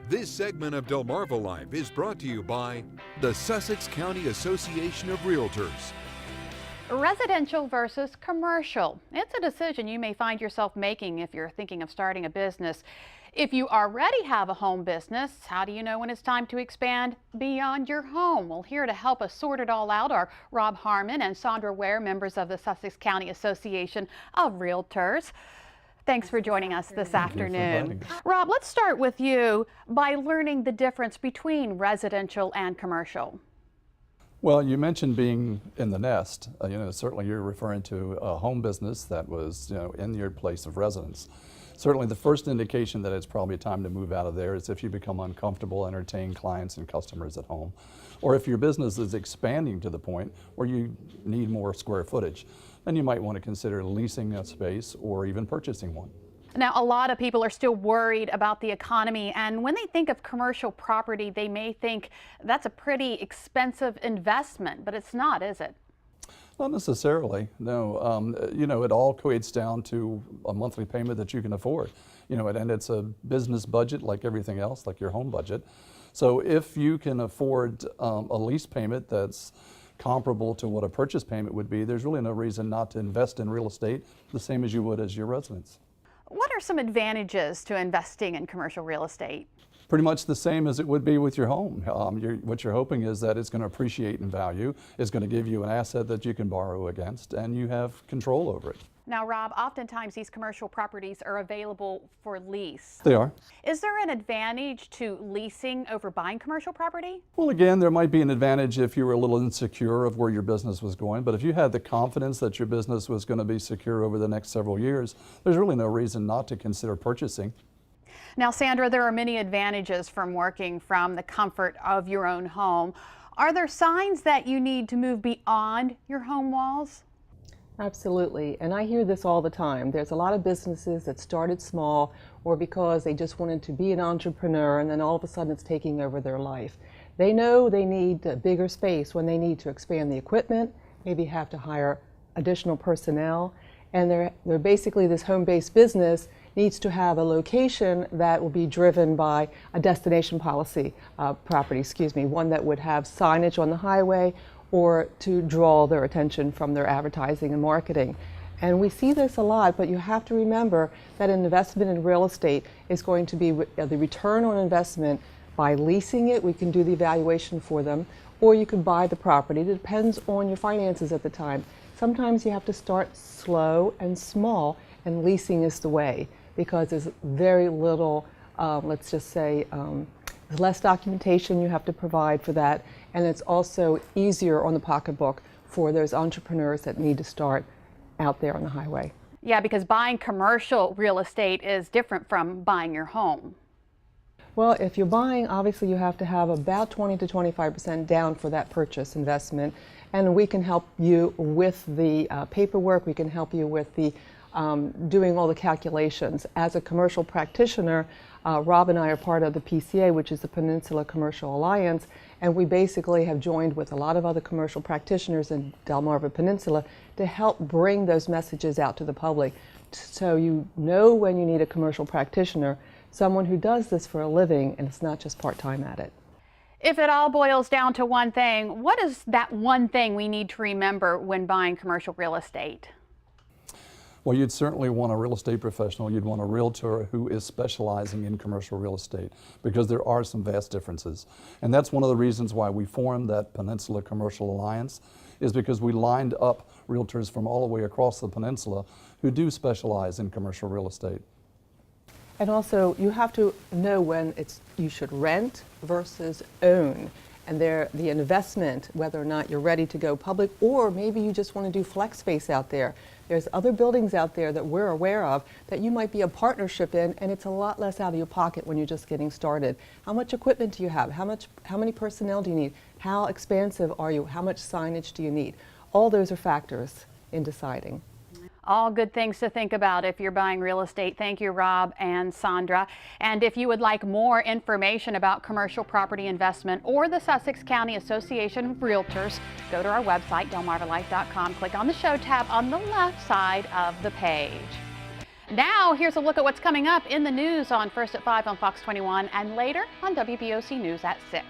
This segment of Delmarva Life is brought to you by the Sussex County Association of Realtors. Residential versus commercial. It's a decision you may find yourself making if you're thinking of starting a business. If you already have a home business, how do you know when it's time to expand beyond your home? Well, here to help us sort it all out are Rob Harmon and Sandra Ware, members of the Sussex County Association of Realtors. Thanks for joining us this afternoon. Rob, let's start with you by learning the difference between residential and commercial. Well, you mentioned being in the nest. Certainly you're referring to a home business that was, in your place of residence. Certainly the first indication that it's probably time to move out of there is if you become uncomfortable entertaining clients and customers at home, or if your business is expanding to the point where you need more square footage, then you might want to consider leasing a space or even purchasing one. Now, a lot of people are still worried about the economy, and when they think of commercial property, they may think that's a pretty expensive investment, but it's not, is it? Not necessarily, no. It all equates down to a monthly payment that you can afford. And it's a business budget like everything else, like your home budget. So if you can afford a lease payment that's comparable to what a purchase payment would be, there's really no reason not to invest in real estate the same as you would as your residence. What are some advantages to investing in commercial real estate? Pretty much the same as it would be with your home. What you're hoping is that it's going to appreciate in value, it's going to give you an asset that you can borrow against, and you have control over it. Now, Rob, oftentimes these commercial properties are available for lease. They are. Is there an advantage to leasing over buying commercial property? Well, again, there might be an advantage if you were a little insecure of where your business was going, but if you had the confidence that your business was going to be secure over the next several years, there's really no reason not to consider purchasing. Now, Sandra, there are many advantages from working from the comfort of your own home. Are there signs that you need to move beyond your home walls? Absolutely, and I hear this all the time. There's a lot of businesses that started small or because they just wanted to be an entrepreneur, and then all of a sudden it's taking over their life. They know they need a bigger space when they need to expand the equipment, maybe have to hire additional personnel, and they're basically, this home-based business needs to have a location that will be driven by a destination property, one that would have signage on the highway or to draw their attention from their advertising and marketing. And we see this a lot, but you have to remember that an investment in real estate is going to be the return on investment by leasing it. We can do the evaluation for them, or you could buy the property. It depends on your finances at the time. Sometimes you have to start slow and small, and leasing is the way, because there's very little, let's just say, less documentation you have to provide for that, and it's also easier on the pocketbook for those entrepreneurs that need to start out there on the highway. Yeah, because buying commercial real estate is different from buying your home. Well, if you're buying, obviously you have to have about 20 to 25% down for that purchase investment, and we can help you with the paperwork, we can help you with the doing all the calculations. As a commercial practitioner, Rob and I are part of the PCA, which is the Peninsula Commercial Alliance, and we basically have joined with a lot of other commercial practitioners in Delmarva Peninsula to help bring those messages out to the public. So you know when you need a commercial practitioner, someone who does this for a living and it's not just part-time at it. If it all boils down to one thing, what is that one thing we need to remember when buying commercial real estate? Well, you'd certainly want a real estate professional. You'd want a realtor who is specializing in commercial real estate, because there are some vast differences. And that's one of the reasons why we formed that Peninsula Commercial Alliance, is because we lined up realtors from all the way across the peninsula who do specialize in commercial real estate. And also, you have to know when you should rent versus own. And the investment, whether or not you're ready to go public, or maybe you just want to do flex space out there. There's other buildings out there that we're aware of that you might be a partnership in, and it's a lot less out of your pocket when you're just getting started. How much equipment do you have? How many personnel do you need? How expansive are you? How much signage do you need? All those are factors in deciding. All good things to think about if you're buying real estate. Thank you, Rob and Sandra. And if you would like more information about commercial property investment or the Sussex County Association of Realtors, go to our website, delmarvalife.com. Click on the show tab on the left side of the page. Now, here's a look at what's coming up in the news on First at 5 on Fox 21 and later on WBOC News at 6.